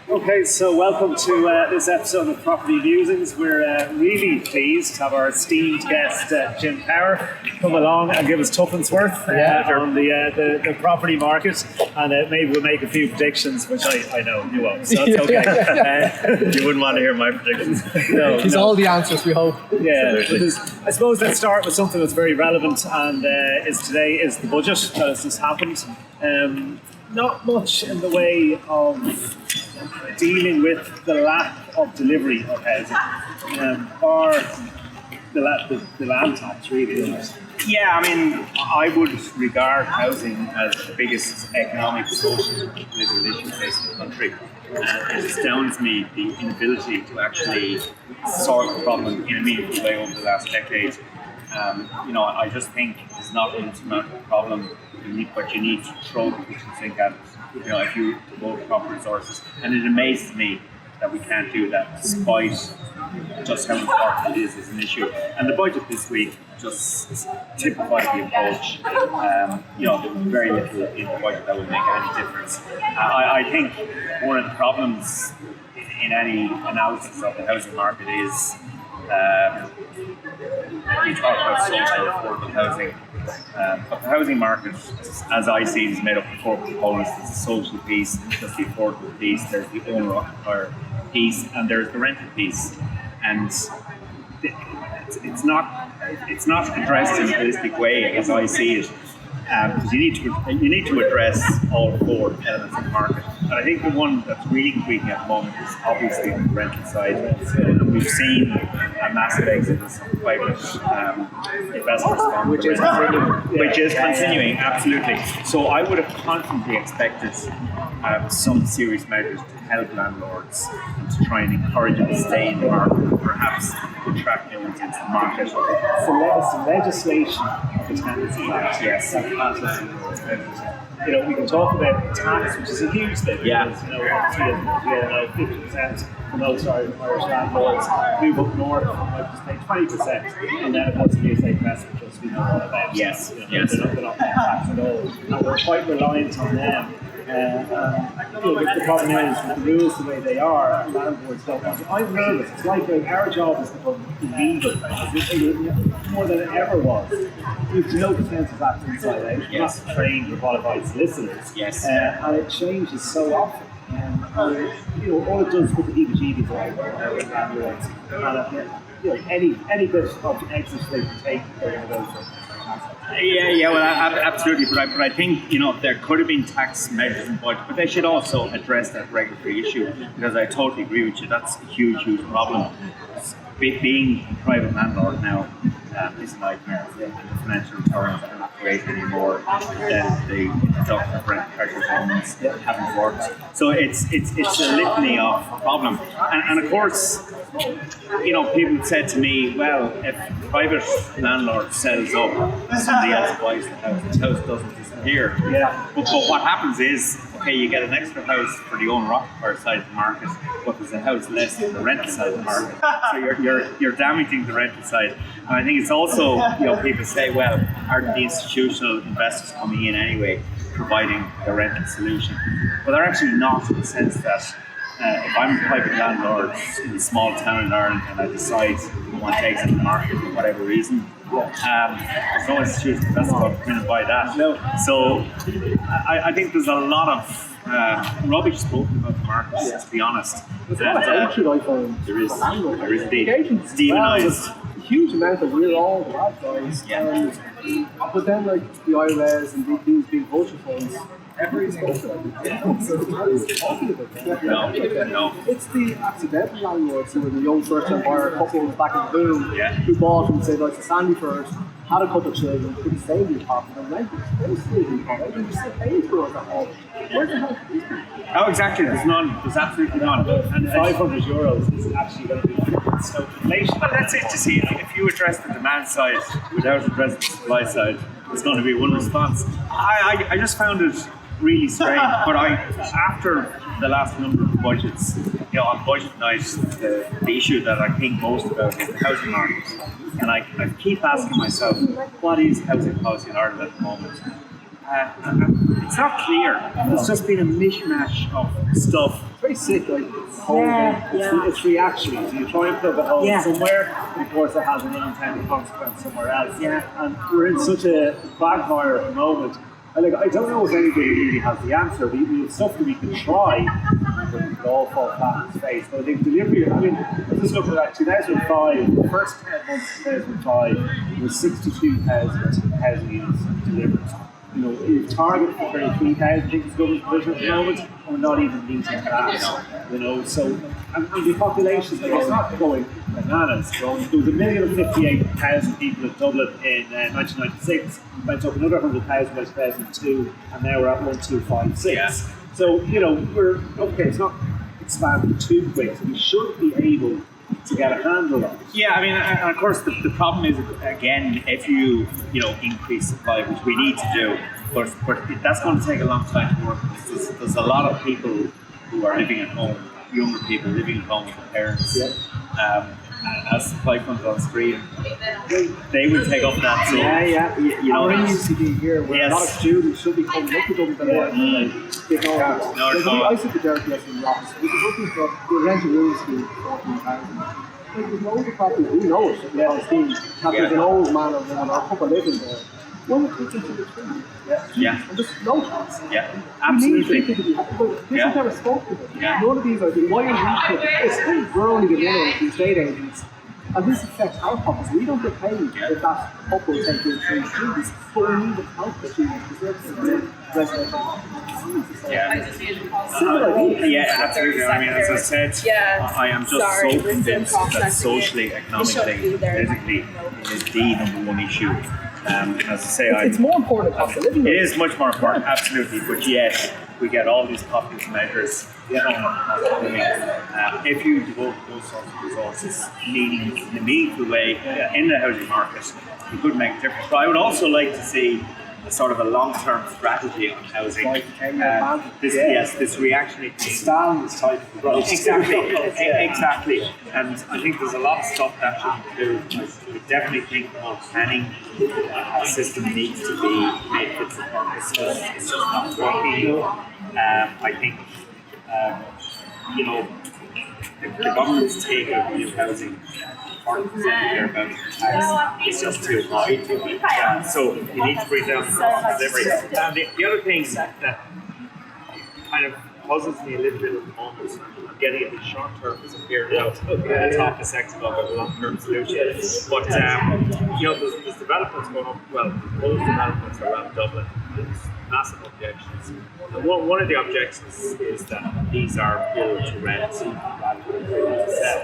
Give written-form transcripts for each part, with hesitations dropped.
Okay, so welcome to this episode of Property Musings. We're really pleased to have our esteemed guest, Jim Power, come along and give us tuppence-worth on the property market, and maybe we'll make a few predictions, which I know you won't, so that's okay. You wouldn't want to hear my predictions. It's all the answers, we hope. Yeah, I suppose let's start with something that's very relevant, and today is the budget that has just happened. Not much in the way of dealing with the lack of delivery of housing, or the land tax, really. Yeah, I mean, I would regard housing as the biggest economic, social, and political issue facing the country. It astounds me the inability to actually solve the problem in a meaningful way over the last decade. I just think it's not an insurmountable problem, but you need to throw the kitchen sink at it. If you devote proper resources, and it amazes me that we can't do that, despite just how important it is as an issue. And the budget this week just typifies the approach. There's very little in the budget that will make any difference. I think one of the problems in any analysis of the housing market is we talk about social affordable housing, but the housing market, as I see it, is made up of four components. There's the social piece, there's the affordable piece, there's the owner-occupier piece, and there's the rental piece. And it's not addressed in a holistic way, as I see it. Because you need to address all four elements of the market. And I think the one that's really creaking at the moment is obviously on the rental side. We've seen a massive exodus of private investors, which is continuing, absolutely. So I would have confidently expected some serious measures to help landlords and to try and encourage them to stay in the market and perhaps attract new into the market. Some legislation of the Tenancy Act, yes. We can talk about tax, which is a huge thing. Yeah. Because, 50% for most Irish landlords move up north and might just pay 20%, and then of course the estate investment trust we know all about. Yes. They're not paying tax at all, and we're quite reliant on them. The problem is with the rules the way they are, landlords don't want to. I'm nervous. It's like our job has become illegal more than it ever was. We've no defensive act inside out. We're not trained or qualified solicitors. Yes. And it changes so often. All it does is put the heebie-jeebies on landlords. And any bit of exit they can take, they're going to go for. Well, absolutely. But I think there could have been tax measures in budget, but they should also address that regulatory issue, because I totally agree with you. That's a huge problem. Being a private landlord now is a nightmare. The financial returns are not great anymore. The reduction of rent pressure zones haven't worked. So it's a litany of problem. And of course, people said to me, well, if a private landlord sells up, somebody else buys the house doesn't disappear. Yeah. But what happens is, okay, you get an extra house for the owner-occupier side of the market, but there's a house less for the rental side of the market. So you're damaging the rental side. And I think it's also, people say, well, aren't the institutional investors coming in anyway, providing the rental solution? But they're actually not, in the sense that if I'm a private landlord in a small town in Ireland and I decide I want to exit the market for whatever reason, there's no institutional investor going to come in and buy that. No. So I think there's a lot of rubbish spoken about the market, to be honest. There's a lot of hatred, I find. There is indeed. Agents, demonised. a huge amount of we're all the bad guys. Yeah. But then, like the IRAs and these big vulture funds, everybody's going to like so nobody's talking about that. No. It's the accidental landlords who were the young first-time buyer couples back in the boom who bought from, say, like the Sandyford, had a couple of children, couldn't stay in the apartment and rented. They still didn't come out, they were still paying for it at home. Where the hell is these people? Oh, exactly. There's none. There's absolutely none. And €500 is actually going to be so inflation. Well, that's it. You see, if you address the demand side without addressing the supply side, it's going to be one response. I just found it really strange. But after the last number of budgets, on budget night, the issue that I think most about is the housing market. And I keep asking myself, what is housing policy in Ireland at the moment? It's not clear. It's just been a mishmash of stuff. very sick, like it's reactionary. So you try and plug a hole somewhere, and of course it has an unintended consequence somewhere else. And we're in such a quagmire at the moment. I don't know if anybody really has the answer. We have stuff that we can try, but we could all fall flat on its face. But I think delivery, I mean, let's just look at that. 2005, the first 10 months of 2005, there were 62,000 housing units delivered. You know, your target for 33,000, I think, is government provision at the moment, and we're not even meeting that. You know, so, and the population, it's not going bananas. There was 1,058,000 people in Dublin in 1996, went up another 100,000 by 2002, and now we're at 1,256. So, you know, it's not expanding too quick, so we should be able to get a handle on it. Yeah, I mean, and of course, the problem is, again, if you increase supply, which we need to do, but that's going to take a long time to work. There's a lot of people who are living at home, younger people living at home with their parents. As supply comes on stream, they will take up that. So, you know, we used to be here where a lot of students should be coming up to Dublin I sit there yesterday in the office. We were looking for the rental rooms to be 14,000. There's loads of properties, we know it, there's an old man or woman or a couple living there. One of the kitchen to the tree. And just no chance. Absolutely. This is never spoke to them. None of these are the why we're only the winners, the estate agents. And this affects our pockets. We don't get paid if that couple take in 3 students, but we need the help that we deserve residential. Absolutely. I mean, as I said, I am just so convinced that socially, economically, politically, it is the number one issue. As I say, it's more important than cost of living. It is much more important, absolutely. But yet, we get all these populist measures. If you devote those sorts of resources in a meaningful way in the housing market, it could make a difference. But I would also like to see sort of a long-term strategy on housing. This reactionary Stalin's type of approach. Exactly. And I think there's a lot of stuff that should do. I definitely think the planning system needs to be made fit for purpose. It's just not working. I think, the government's take of new housing, 40% of their housing tax is just too high. So you need to bring down the cost of delivery. And the other thing that kind of puzzles me a little bit at the moment, I'm getting a bit short term as a fear now. We'll talk a second about a long term solution. But there's developments going up. Well, those developments around Dublin. There's massive objections. And one of the objections is that these are built to rent rather than built to sell.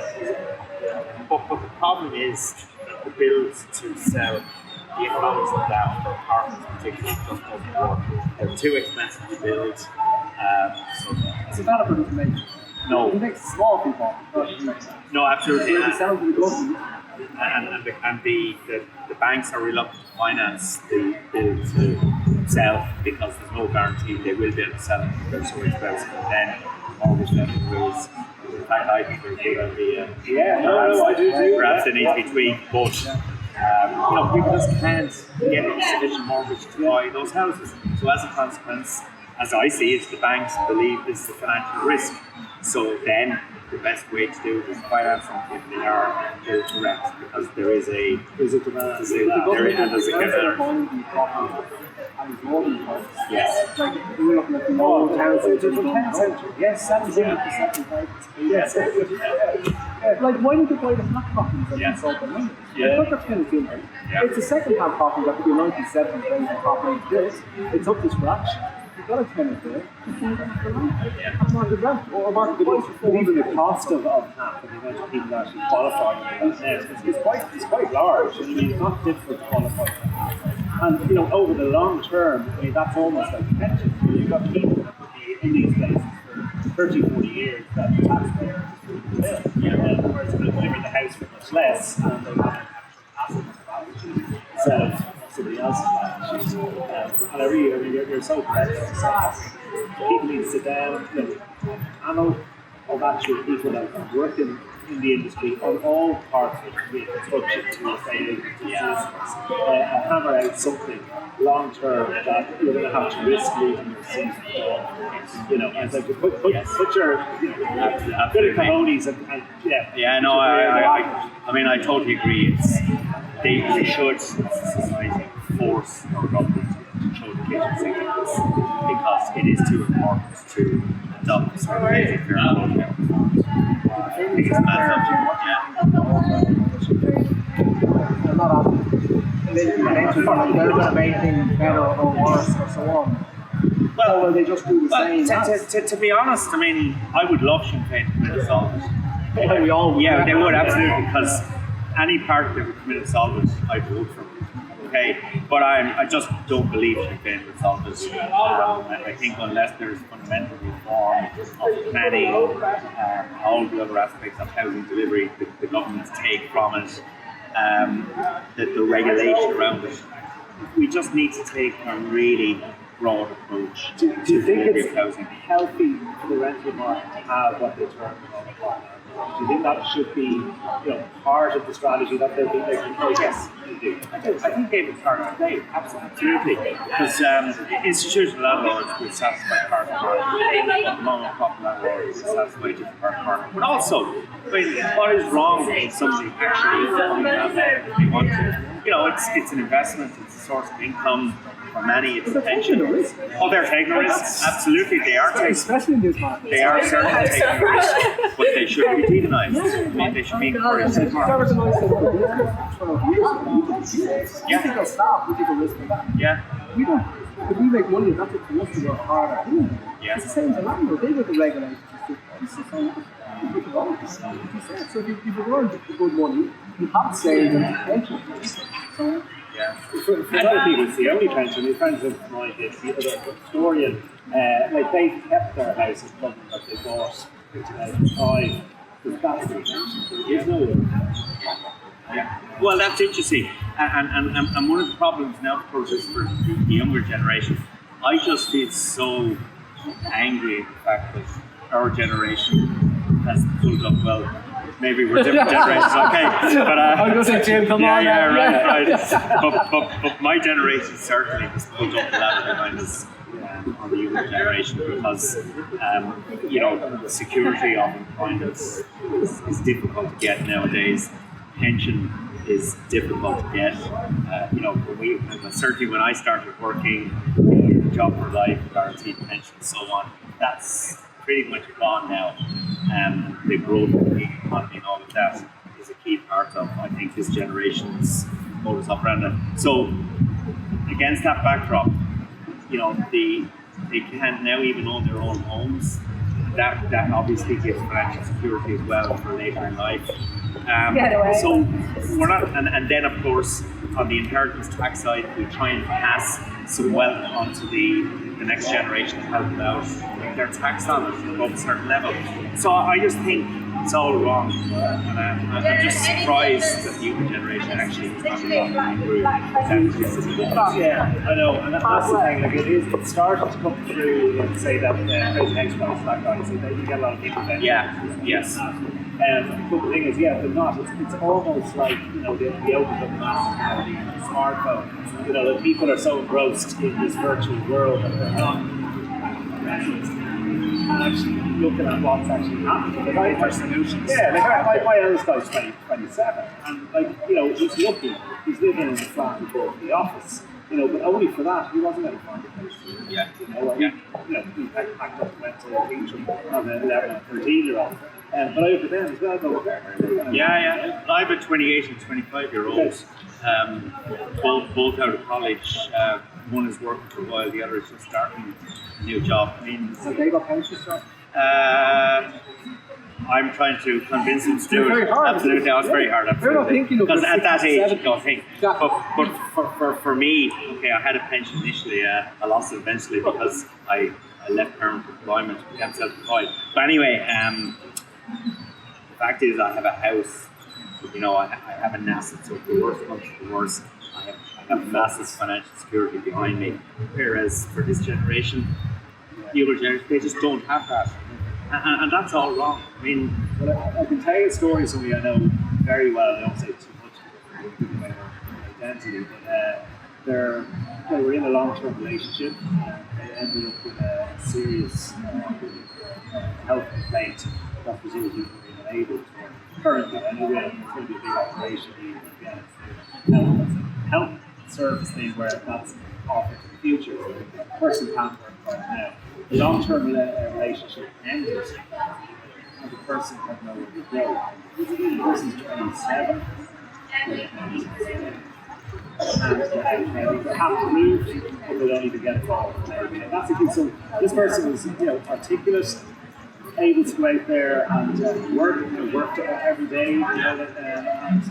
But the problem is that the build to sell, the economics of that for apartments particularly just doesn't work. They're too expensive to build. It's a developer doesn't make it. No. It makes small people. No, absolutely. They sell to the government. And the banks are reluctant to finance the build to sell because there's no guarantee they will be able to sell it because they're so expensive. And then mortgage lending rules. In fact, I think they're a good idea. I do too. Perhaps they need to be tweaked, but people just can't get a sufficient mortgage to buy those houses. So as a consequence, as I see it, the banks believe this is a financial risk. So then the best way to do it is finance them if they are built to rent, because there is a demand. There's a Yes. Like we're looking at the old town centre. Yes, 17%. Yes. Like why don't you buy the flat properties and insult them? I thought that's kind of good. It's a second-hand property that could be 97,000 property built. It's up to scratch. You've got a tenant there. Market rent or market price for even the cost of half of the amount of people that actually qualify for that it's quite large. I mean, it's not difficult to qualify for that. And over the long term, I mean, that's almost like a pension. You've got people that would be in these places for 30, 40 years that the taxpayer is whereas they're delivering the house for much less and they have an asset instead of somebody else's balance sheet. And every year, you're so correct. People need to sit down. I know of actual people that are working in the industry on all parts of the construction to estate agencies and hammer out something long term that you're going to have to risk losing your seat. You know, and like put your bit of cojones and Yeah, no, I mean, I totally agree. They should, as a society, force our government to show the kitchen signals because it is too important to adopt this basic fair program. I think it's They're not on. They're going to make things better or worse or so on. Well, will they just do the same? To be honest, I mean, I would love Sinn Féin to commit assault. Yeah, we all would. Yeah, they would, absolutely, because any party that would commit assault, I'd vote for. Okay, but I just don't believe Sinn Féin would solve this. I think unless there's fundamental reform of planning, all the other aspects of housing delivery, the government's take from it, the regulation around it, we just need to take a really broad approach. Do you think it's healthy for the rental market to have what they term do you think that should be, part of the strategy that they'll be making? Yes, they do. I think they have a part to play, absolutely. Because institutional landlords will satisfy part of the market, but mom and pop landlords will satisfy different part of the market. But also, I mean, what is wrong with somebody actually becoming a landlord if they want to? It's an investment, it's a source of income. For many, it's a pension. Oh, they're taking a risk. Absolutely, they are taking. Especially in this market. They are certainly taking a risk, but they should be demonized. I mean, they should be encouraged. You think they'll stop, we take a risk with that. Yeah. We don't. If we make money, that's what we have to work harder. Yeah. It's the same as a landlord. They get the regulations. It's the same. So if you earn good money, you have to save and pension. So. Yeah. For other people, it's the only pension. My friends of mine, the Victorian, they kept their houses that they bought in 2005 because that's the pension. There's no other. Yeah. Well, that's interesting. And one of the problems now, of course, is for the younger generation. I just feel so angry at the fact that our generation has pulled up well. Maybe we're different generations, okay. But I'm going to say, Jim, come on. Right. But my generation certainly has pulled up the ladder behind us on the younger generation because, the security of employment is difficult to get nowadays. Pension is difficult to get. Certainly when I started working, job for life, guaranteed pension, and so on, that's pretty much gone now. The growth of the economy and all of that is a key part of, I think, this generation's modus operandi. So, against that backdrop, they can now even own their own homes. That obviously gives financial security as well for later in life. So we're not, and then of course on the inheritance tax side, we try and pass some wealth onto the next generation to help them out. They're taxed on it above a certain level. So I just think it's all wrong, and I'm just surprised that the younger generation actually is not adopting the Yeah, I know, and that's the thing. Like it started to come through and say that housing experts, that guy, so that you get a lot of people then. Yeah. Yes. But the thing is, they're not. It's almost like the open up mass the smartphone. That people are so engrossed in this virtual world that they're not actually looking at what's actually happening. Like for solutions. Yeah, my eldest guy's 27, and he's lucky. He's living in the flat above the office. But only for that, he wasn't going to find a place to live. Yeah. He packed up, went to a teacher of an 11 or 13-year-old. But over them as well, though. Yeah. I have a 28 and 25-year-olds, both out of college. One is working for a while, the other is just starting a new job. So they got pensions, right? I'm trying to convince them to do it. Very hard. Absolutely, it's very hard. They're not thinking of because at that age, 60, you don't think. But for me, okay, I had a pension initially. I lost it eventually because I left permanent employment, became self-employed. But anyway, the fact is, I have a house. I have an asset. So if the worst comes to the worst, I have massive financial security behind me. Whereas for this generation, the older generation, they just don't have that. and that's all wrong. I mean, Well, I can tell you a story of somebody I know very well. I don't say too much about their identity, but they were in a long-term relationship. They ended up with a serious health complaint that presumably were enabled. Currently, I know it's going to be a big operation. Again, it's a health service thing where that's offered in the future. The person can't work right now. The long-term relationship ended, and the person had nowhere to go. The person's 27, and they haven't moved, but they don't even get a call. And that's a good. So this person was, articulate, able to go out there and work every day, and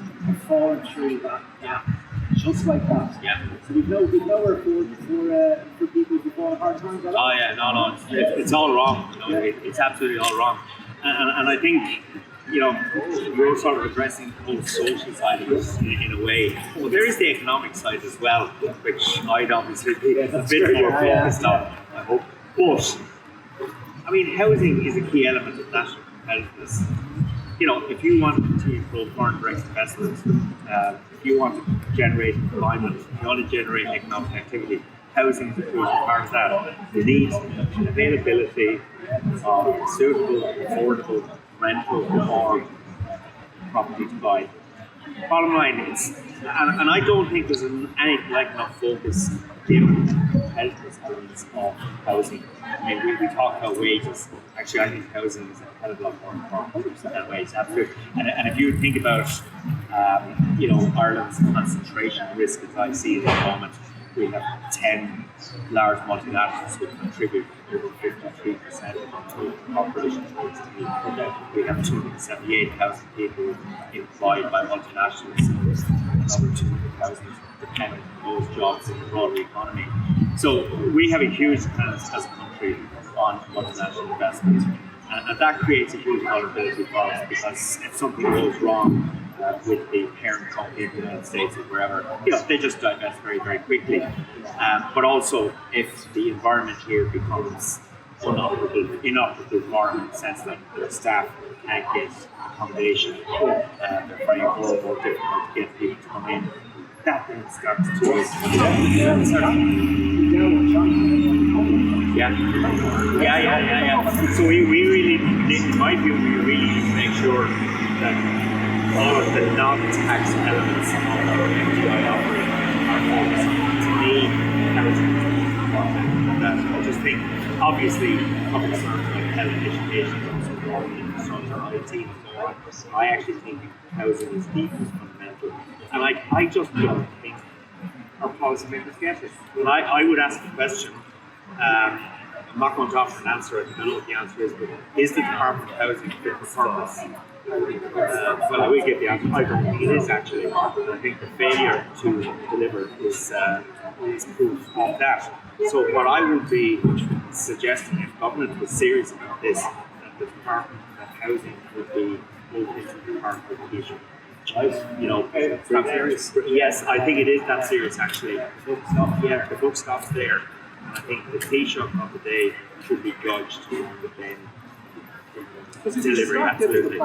fallen through that gap, just like that. Yeah. So we've nowhere for people who fall hard times. Oh yeah, no, it's all wrong. It's absolutely all wrong. And I think, you're sort of addressing the whole social side of it in a way. Well, there is the economic side as well, which I'd obviously be a bit more focused on, I hope. But, I mean, housing is a key element of national competitiveness. If you want to continue to grow foreign direct investment, if you want to generate employment, if you want to generate economic activity, housing is a crucial part of that. You need availability of suitable, affordable rental or property to buy. Bottom line is, and I don't think there's anything like enough focus given competitiveness elements of housing. I mean, we talk about wages. Actually, I think housing is a hell of a lot more important than wages. Absolutely. And if you think about, Ireland's concentration risk, as I see it at the moment, we have 10 large multinationals who contribute over 53% of the total population towards the UK. We have 278,000 people employed by multinationals, another 200,000 dependent on those jobs in the broader economy. So we have a huge dependence as a country on multinational investment, and that creates a huge vulnerability for us, because if something goes wrong with the parent company in the United States or wherever, they just divest very, very quickly. But also, if the environment here becomes inoperable for them, in the sense that their staff can't get accommodation, they're finding it more and more difficult to get people to come in, that then starts to Yeah. So we really, in my view, we really need to make sure that all of the non-tax elements of our MTI offering are focused. To me, housing is important. And I just think, obviously, public service like health, education, is also important, infrastructure, IT, and so on. I actually think housing is the most fundamental. And I just don't think our policymakers get it. And I would ask the question, I'm not going to offer an answer, I don't know what the answer is, but is the Department of Housing fit for purpose? Well, I will get the answer. I don't think it is actually. And I think the failure to deliver is proof of that. So what I would be suggesting, if government was serious about this, that the Department of Housing would be moved into the Department of Education. Yes, I think it is that serious actually. The book stops there. And I think the Taoiseach of the day should be judged on the then delivery, absolutely.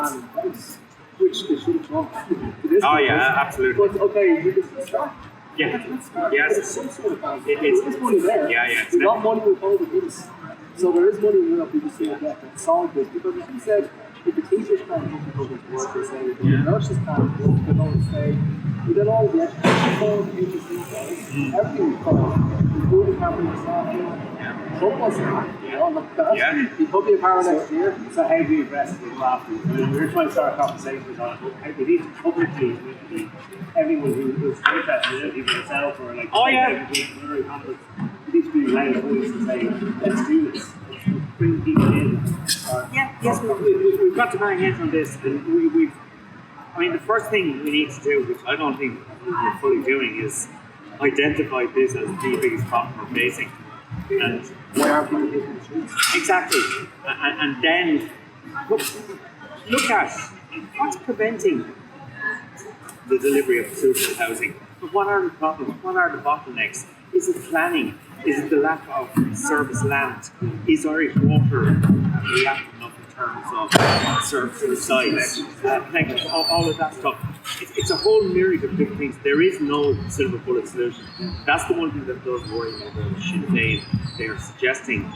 Which they should have done. Oh yeah, absolutely. But okay, we can start. Yeah. Yes. It's some sort of plan. There's money there. Yeah. There's not money withholding this. So there is money in Europe we just see that solve this. Because as you said, if the teachers can't come to public work, they say, if the nurses can't work, they don't say, we did all the education for everything we call including having the staff. Trump wasn't that. He could be a power next year. So how do you address it after? We're trying to start conversations on it. We need to publicly, everyone who is interested in it, even yourself or like other economists, we need to be loud voice and say, let's do this. Let's bring people in. Yes, we've got to bang heads on this. And I mean, the first thing we need to do, which I don't think we're fully doing, is identify this as the biggest problem we're facing. And why aren't people hitting the streets? Exactly. And then look at what's preventing the delivery of suitable housing. What are the problems? What are the bottlenecks? Is it planning? Is it the lack of service land? Is Irish water reacting enough in terms of services, sites, connections, all of that stuff. It's a whole myriad of different things. There is no silver bullet solution. That's the one thing that does worry me about Sinn Féin. They are suggesting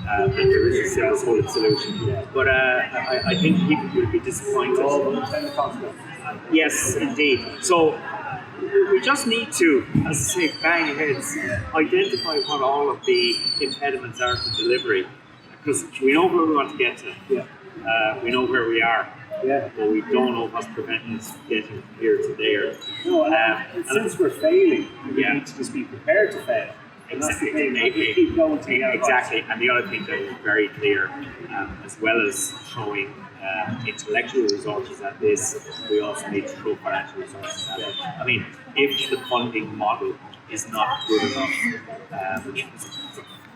that there is a silver bullet solution. But I think people will be disappointed. Yes, indeed. So we just need to, as I say, bang heads, identify what all of the impediments are to delivery. Because we know where we want to get to. We know where we are. But we don't know what's preventing us from getting from here to there. No, and since we're failing, we need to just be prepared to fail. Exactly. Keep going to Exactly. And the other thing that is very clear, as well as throwing intellectual resources at this, we also need to throw financial resources at it. I mean, if the funding model is not good enough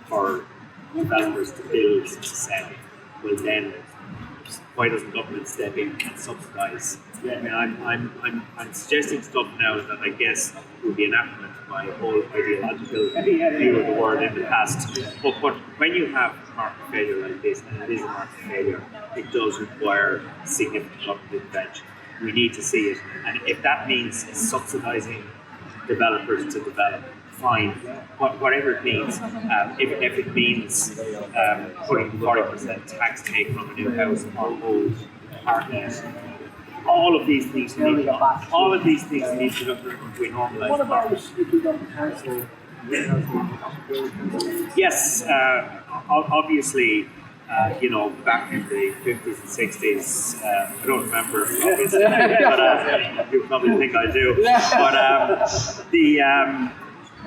for developers to build to sell, well then why doesn't government step in and subsidise? I mean, I'm suggesting stuff now that I guess would be anathema to my whole ideological view of the world in the past. But when you have market failure like this, and it is a market failure, it does require significant government intervention. We need to see it, and if that means subsidising developers to develop, fine, whatever it means. If it means putting 40% tax take from a new house on old apartments, all of these things need to look to be normalised. What about if we go to council? Yes, obviously. Back in the 50s and 60s, I don't remember, obviously, but you probably think I do. But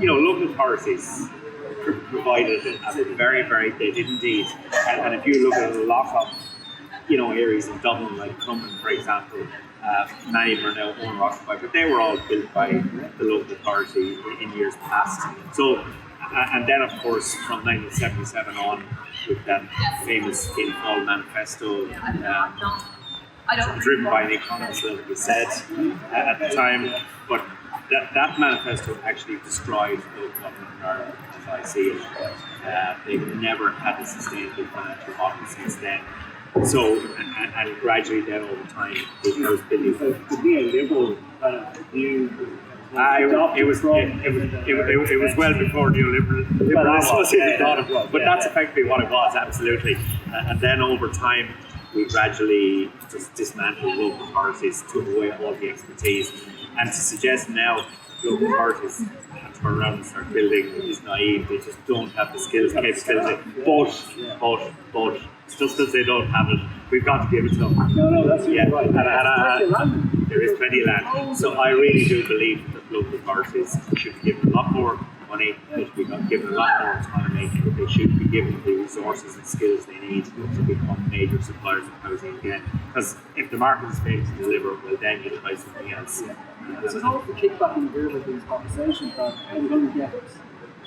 local authorities provided a very, very, they did indeed. And if you look at a lot of, areas in Dublin, like Crumlin, for example, many of them are now owner-occupied, but they were all built by the local authority in years past. So, and then, of course, from 1977 on, with that famous Fall manifesto, driven by the economists, like you said, at the time, but that manifesto actually destroyed local government in Ireland, as I see it. They've never had a sustainable financial model since then. So, and gradually then over time, it was building. To be a liberal kind of view. It was well before neoliberalism was even thought of, but that's effectively what it was, absolutely. And then over time, we gradually just dismantled local authorities, took away all the expertise, and to suggest now local authorities turn around and start building is naive. They just don't have the skills, capability. But it's just as they don't have it, we've got to give it to them. No, that's right. There is plenty of land. So I really do believe that local authorities should be given a lot more money, they should be given a lot more autonomy, they should be given the resources and skills they need to become major suppliers of housing again. Because if the market is failing to deliver, well then you try something else. This is all the kickback in here with these conversations that we're going to get this.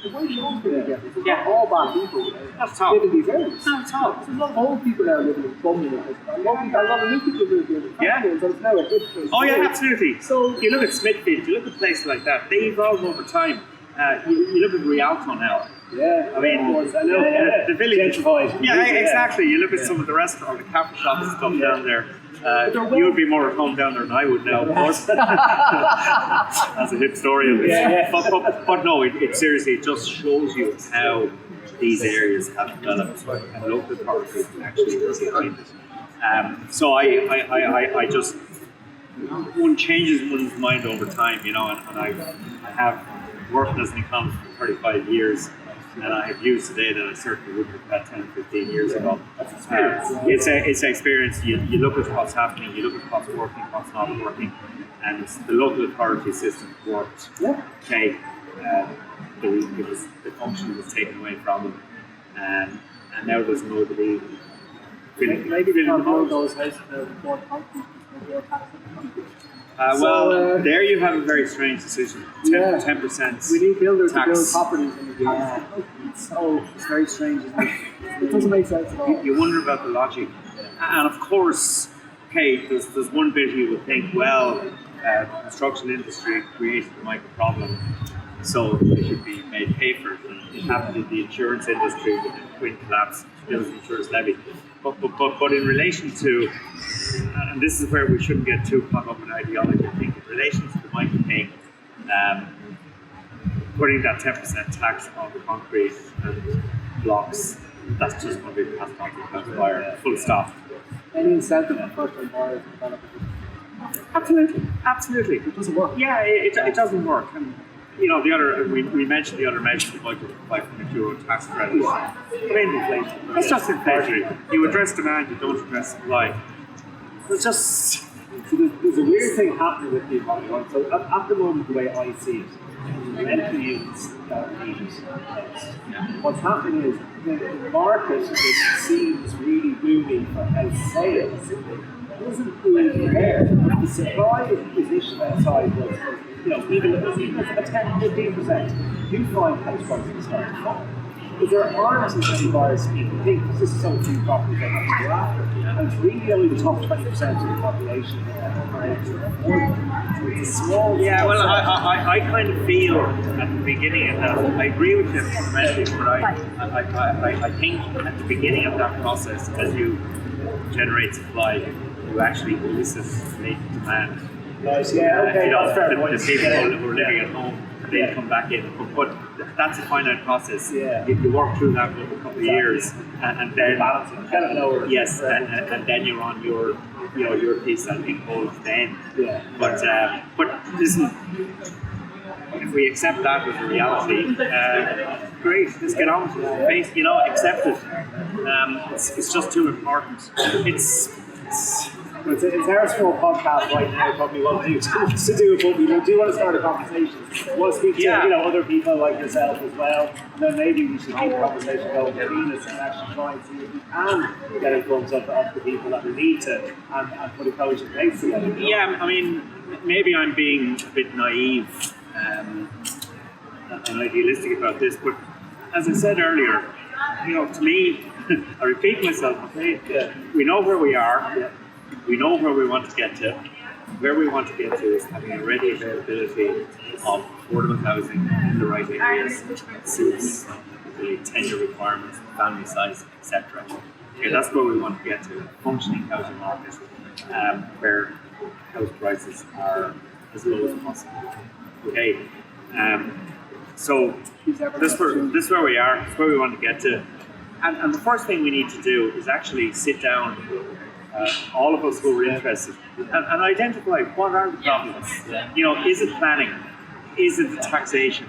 So why don't we get this? It's not all bad people living these areas. Not at all. There's a lot of old people now living in Crumlin. A lot of new people living in Crumlin, so it's now a good place. Oh yeah, absolutely. So you look at Smithfield, you look at places like that, they evolve over time. You look at Rialto now. Yeah, I mean, the village. Gentrified. Yeah, exactly. You look at some of the restaurants, the cafe shops and stuff down there. You would be more at home down there than I would now, of course. As a historian. But no, it seriously, it just shows you how these areas have developed and local authorities actually are behind it. So I just, one changes one's mind over time, and I have worked as an economist for 35 years. And I have views today that I certainly wouldn't have had 10 or 15 years ago. It's an experience. You look at what's happening, you look at what's working, what's not working, and the local authority system worked. Okay, the function was taken away from them, and now there's nobody. Maybe they can't hold those houses more concrete. There you have a very strange decision. 10%. We need builders tax. to build properties in the it's very strange, isn't it? It doesn't make sense at all. You wonder about the logic. And of course, okay, there's one bit you would think, well, the construction industry created the micro problem, so they should be made pay for it. It happened in the insurance industry with the twin collapse. There was an insurance levy. But in relation to, and this is where we shouldn't get too caught up in ideology, I think, in relation to the mighty thing, putting that 10% tax on concrete and blocks, that's just going to be passed on to the house buyer, full stop. Any incentive for first-time buyers to develop it? Absolutely. It doesn't work. Yeah, it doesn't work. And, you know, the other, we mentioned the other measure, the budget, €500 tax credit. Plain inflation. That's just inflation. You address demand, you don't address supply. It's just... So there's a weird thing happening with the economy, right? So at the moment, the way I see it, rental yields need. What's happening is the market, which seems really booming for house sales, isn't really there. The supply position outside was, you know, even at 10-15%, you find house prices start to fall. Because there aren't as many buyers as people think, because there's so few properties they have to go after. And it's really only the top 20% of the population that are able to afford it. It's a small... Yeah, well, I kind of feel at the beginning of that, I agree with you fundamentally, but I think at the beginning of that process, as you generate supply, you actually elicit latent demand. Nice, yeah, okay, you know, that's fair. the people who are living at home, they come back in. But that's a finite process. Yeah. You work through that over a couple of years, and then Balancing, kind of lower. yes, and then you're on your, you know, your piece. I think holds then. Yeah. But listen, if we accept that as a reality, great. Let's get on with it. Face, you know, accept it. It's just too important. It's our small podcast right now. Probably won't do too much to do it, but we do want to start a conversation. We want to speak to other people like yourself as well, and then maybe we should keep the conversation going between us and actually try and see if we can get in front of the people that we need to and put a coach in place together. Yeah, I mean, maybe I'm being a bit naive and idealistic about this, but as I said earlier, you know, to me, I repeat myself, okay, we know where we are. Yeah. We know where we want to get to. Where we want to get to is having a ready availability of affordable housing in the right areas, suits the tenure requirements, family size, etc. Okay, that's where we want to get to. A functioning housing market where house prices are as low as possible. Okay, so this is where we are. It's where we want to get to. And the first thing we need to do is actually sit down, all of us who are interested, and identify what are the problems. You know, is it planning? Is it the taxation?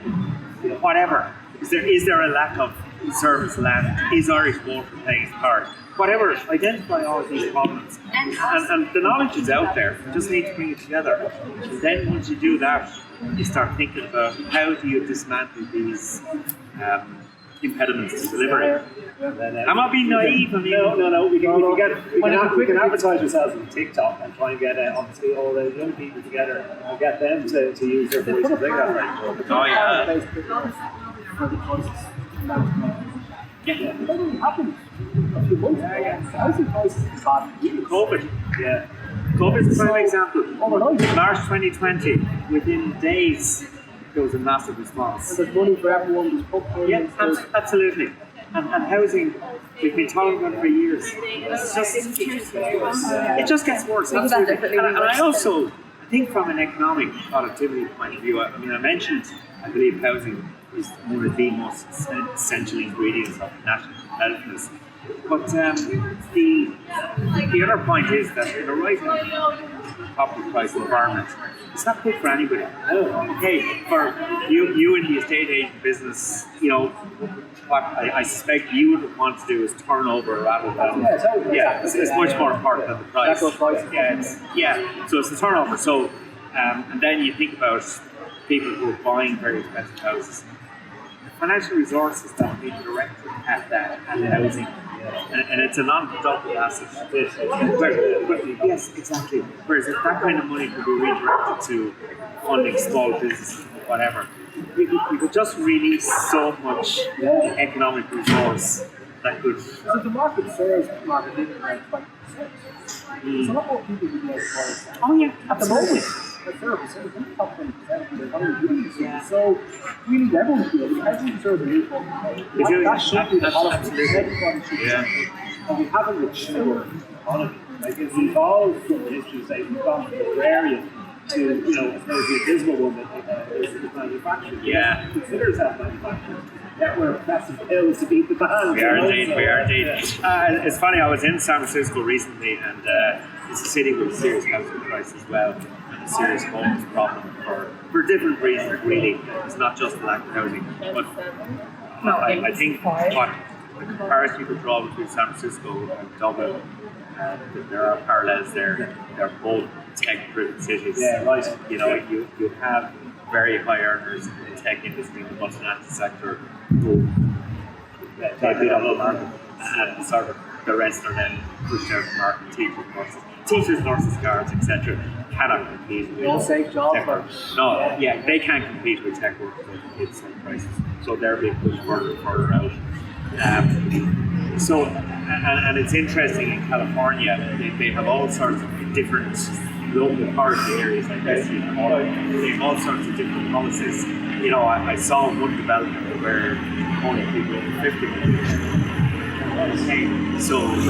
Whatever. Is there a lack of service land? Is Irish water playing its part? Whatever. Identify all of these problems. And the knowledge is out there. You just need to bring it together. And then once you do that, you start thinking about how do you dismantle these impediments to delivery. I'm not being naive. I mean, no. We can advertise ourselves on TikTok and try and get obviously all the young people together and get them to use their voice and bring that right. Oh yeah. Yeah, that only happened a few months ago. Housing prices have gone COVID. Yeah. COVID is a prime example. overnight. March 2020, within days, there was a massive response. And there's money for everyone, there's pub payments, there's Absolutely. And housing, we've been talking about it for years. It's just, it just gets worse. Absolutely. And I also think from an economic productivity point of view, I mean, I mentioned, I believe housing is one of the most essential ingredients of national competitiveness. But the other point is that in a rising property price environment, it's not good for anybody. Okay, for you in the estate agent business, you know, what I suspect you would want to do is turnover rather than it's much more important than the price. That's what price is. So it's the turnover. So and then you think about people who are buying very expensive houses. The financial resources that are being directed at that and housing. And it's a non-productive asset. Yes, exactly. Whereas if that kind of money could be redirected to funding small businesses, whatever, you could just release so much economic resource that could. So the market shares market is around 20%. There's a lot more people who get buyers. Oh yeah, At the moment, a fair percentage, the top 20% of the economy doing this. So really, everyone deserves an equal. That should be the policy. Everybody should be. And we haven't matured economy. Like it's evolved from history, say we've gone from agrarian to, you know, I suppose the abysmal one that is manufacturing. Yeah. Consider itself manufacturing. Yeah, we're pressing pills to beat the band. We are indeed. It's funny, I was in San Francisco recently, and it's a city with a serious housing crisis as well, and a serious homeless problem for different reasons, really. It's not just the lack of housing. But I think what the comparison you could draw between San Francisco and Dublin, there are parallels there. They're both tech-driven cities. Yeah, right. You know, you have very high earners in the tech industry, in the multinational sector, who they beat up the market, and sort of the rest are then pushed out of the market. Teachers, nurses, guards, etc. cannot compete with No safe job tech for- workers. No, yeah, they can't compete with tech workers at the same prices. So they're being pushed further and further out. And it's interesting in California, they have all sorts of different local authority areas, I guess you call it. They have all sorts of different policies. You know, I saw one development where only people over 50 million. So it's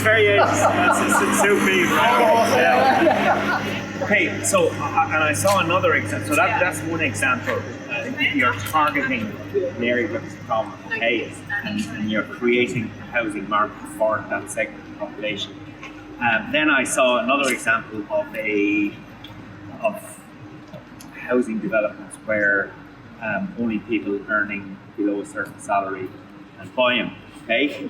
very it's so big, right? Yeah. Okay, so and I saw another example. So that's one example. You're targeting an area where there's a problem, okay, and you're creating a housing market for that segment of the population. Then I saw another example of housing developments where only people earning below a certain salary and buy them, okay?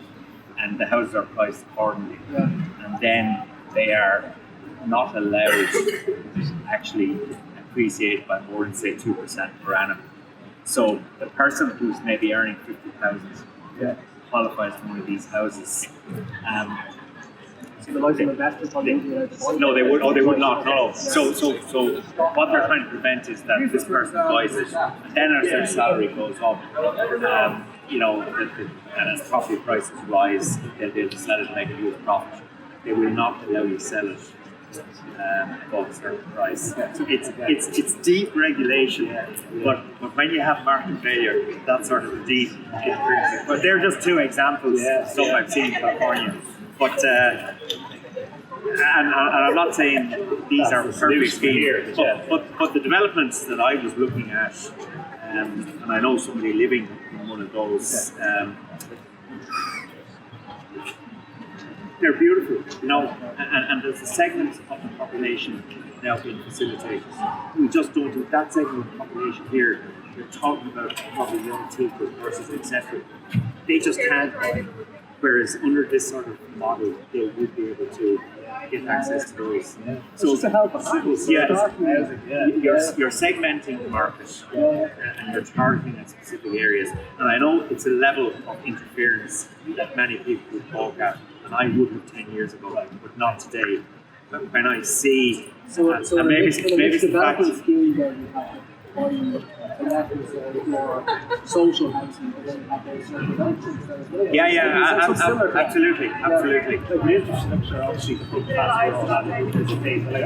And the houses are priced accordingly. Yeah. And then they are not allowed to actually appreciate by more than, say, 2% per annum. So the person who's maybe earning 50,000 qualifies for one of these houses. So the likes of investors probably wouldn't be allowed to buy No, they would. Oh, they would not. No. So what they're trying to prevent is that this person buys it, and then as their salary goes up, you know, and as property prices rise, they'll sell it and make a huge profit. They will not allow you to sell it above a certain price. So it's deep regulation, but when you have market failure, that's sort of deep. But they're just two examples of stuff I've seen in California. But and I'm not saying these are perfect schemes, but the developments that I was looking at, and I know somebody living in one of those, they're beautiful, you know, and there's a segment of the population now being facilitated. We just don't do that segment of the population here. We're talking about probably young teachers, nurses, etc. They just can't. Whereas under this sort of model, they would be able to get access to those. So just to help us. You're segmenting the market and you're targeting at specific areas. And I know it's a level of interference that many people would balk at, and I would have 10 years ago, but not today. But when I see, and maybe it's the fact. Scheme where you have more social housing, but then you have those sort of developments as well. Absolutely. Like the infrastructure, obviously, that's all that is a thing. But like,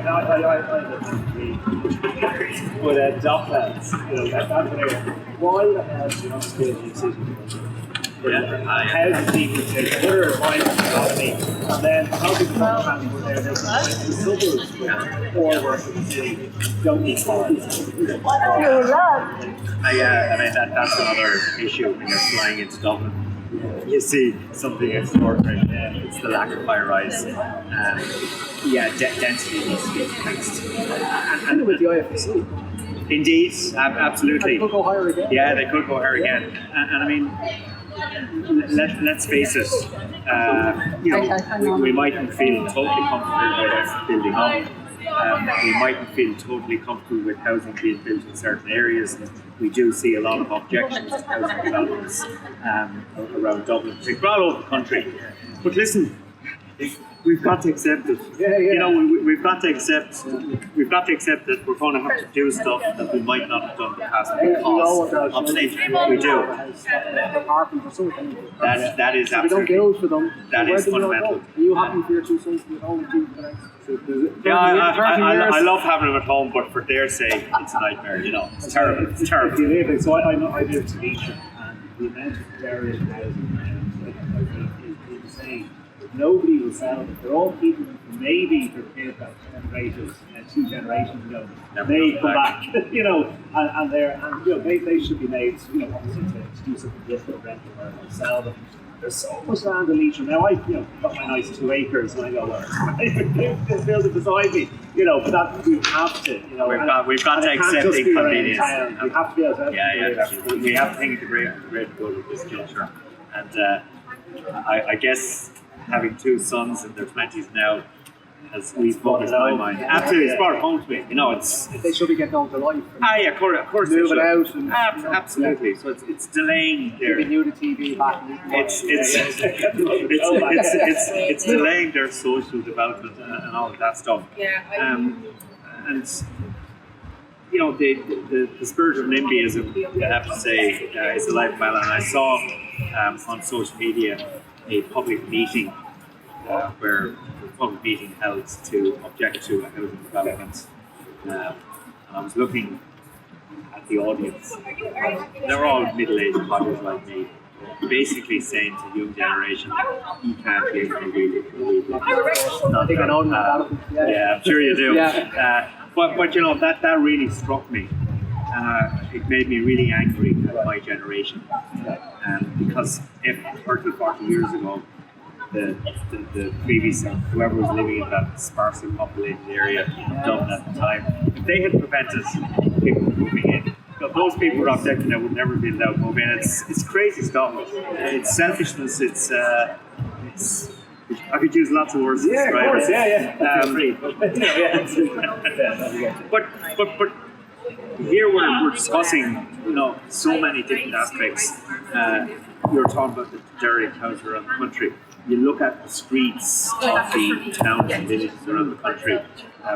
with docklands, you know, that's an area. Why the hell do you not scale these cities? Houses people say, what are requirements of the economy? And then how people talk about people there, they're going to the suburbs where poor work in the city don't need cars. I mean, that's another issue when you're flying into Dublin. You see something extraordinary. It's the lack of high-rise. Density needs to be fixed. And with the IFC. Indeed, absolutely. They could go higher again. Yeah, they could go higher again. And I mean, let's face it, you know, we mightn't feel totally comfortable with building up. We mightn't feel totally comfortable with housing being built in certain areas. We do see a lot of objections to housing developments around Dublin, all over the country. But listen, we've got to accept it. You know, we've got to accept that we're going to have to do stuff that we might not have done in the past because of safety. We do. That is we don't absolutely. build for them. That is fundamental. Are you happy for your two sons to be at home with you today? Yeah, I love having them at home, but for their sake, it's a nightmare. You know, it's terrible. It's If terrible. you live, so I know I live to Leitrim, and the amount of burial housing is insane. Nobody will sell them. They're all people who maybe their kids that generated 2 generations ago. Never They come come back. back, you know, and they should be made, you know, obviously to do something different, rent them or sell them. There's so much land in Leitrim. Now I, got my nice 2 acres, and I go, well, this building beside me, but that we have to, We've got to and it can't accept just the be around inconvenience. town. We have to be able to. Yeah. We have to think of the great good of this culture, and I guess having 2 sons in their 20s now has focused my mind. Absolutely, it's brought it home to me. It's. They should be getting on with their life. Yeah, of course. Move they it should. out. And, Absolutely. So it's delaying their. Giving you the TV back. It's delaying their social development and all of that stuff. And the spirit of NIMBYism, I have to say, is alive and well. And I saw on social media a public meeting where the public meeting held to object to housing development. And I was looking at the audience. They're all middle-aged codgers like me, basically saying to young generation, you can't live in a really I think I know about it. yeah, I'm sure you do. Yeah. But that really struck me. It made me really angry at my generation. Because if 30, 40 years ago, the previous, whoever was living in that sparsely populated area of Dublin at the time, if they had prevented people from moving in, those people were objecting that would never be allowed to move in. It's crazy stuff. It's selfishness. It's I could use lots of words to Yeah, of describe course, it. But here we're discussing, so many different aspects. You're talking about the dirty houses around the country. You look at the streets of the towns and villages around the country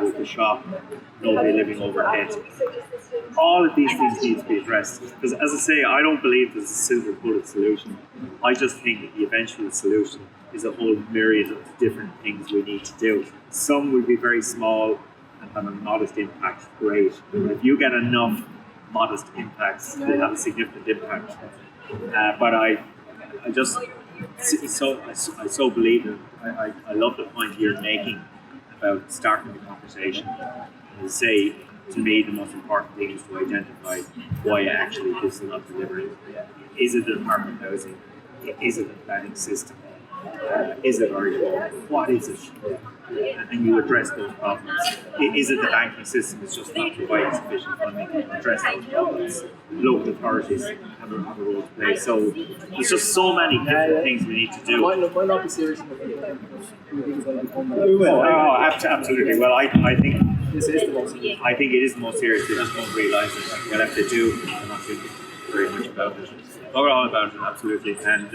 with the shop, nobody living overhead. All of these things need to be addressed. Because as I say, I don't believe there's a silver bullet solution. I just think that the eventual solution is a whole myriad of different things we need to do. Some will be very small and have a modest impact, great. If you get enough modest impacts, they have a significant impact. But I so believe it. I love the point you're making about starting the conversation. And say, to me, the most important thing is to identify why actually this is not delivering. Is it the apartment housing? Is it the planning system? Is it our what is it? And you address those problems. Is it the banking system is just not providing sufficient funding to address those problems? Local authorities have a role to play. So there's just so many different things we need to do. Might not be serious enough. We will. Oh, absolutely. Well, I think This is the most serious. I think it is the most serious. They just won't realise it. Well, if they do, they're not thinking very much about it. We're all about it, absolutely. And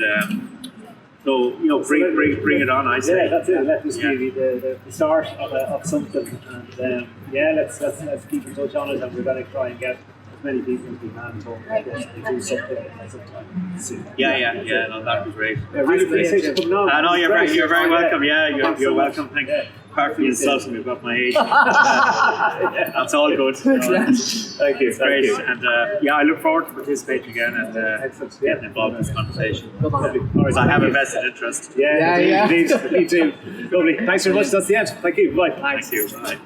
so, bring it on, I say. Yeah, that's it. Let this be the start of something. And let's keep in touch on it, and we're going to try and get as many people as we can talk about this and do something at some time soon. Yeah. No, that'd be great. Yeah, really appreciate you coming on. I know you're very welcome. Yeah, Thanks you're so much. welcome. Thank you. Yeah. Apart from insulting me about my age, that's all good. Thank you. Great. And I look forward to participating again and Excellent. getting involved in this conversation. Lovely. Because I have a vested interest. Yeah, Yeah. indeed. Me too. Lovely. Thanks very much. That's the end. Thank you. Bye. Thank you. Bye.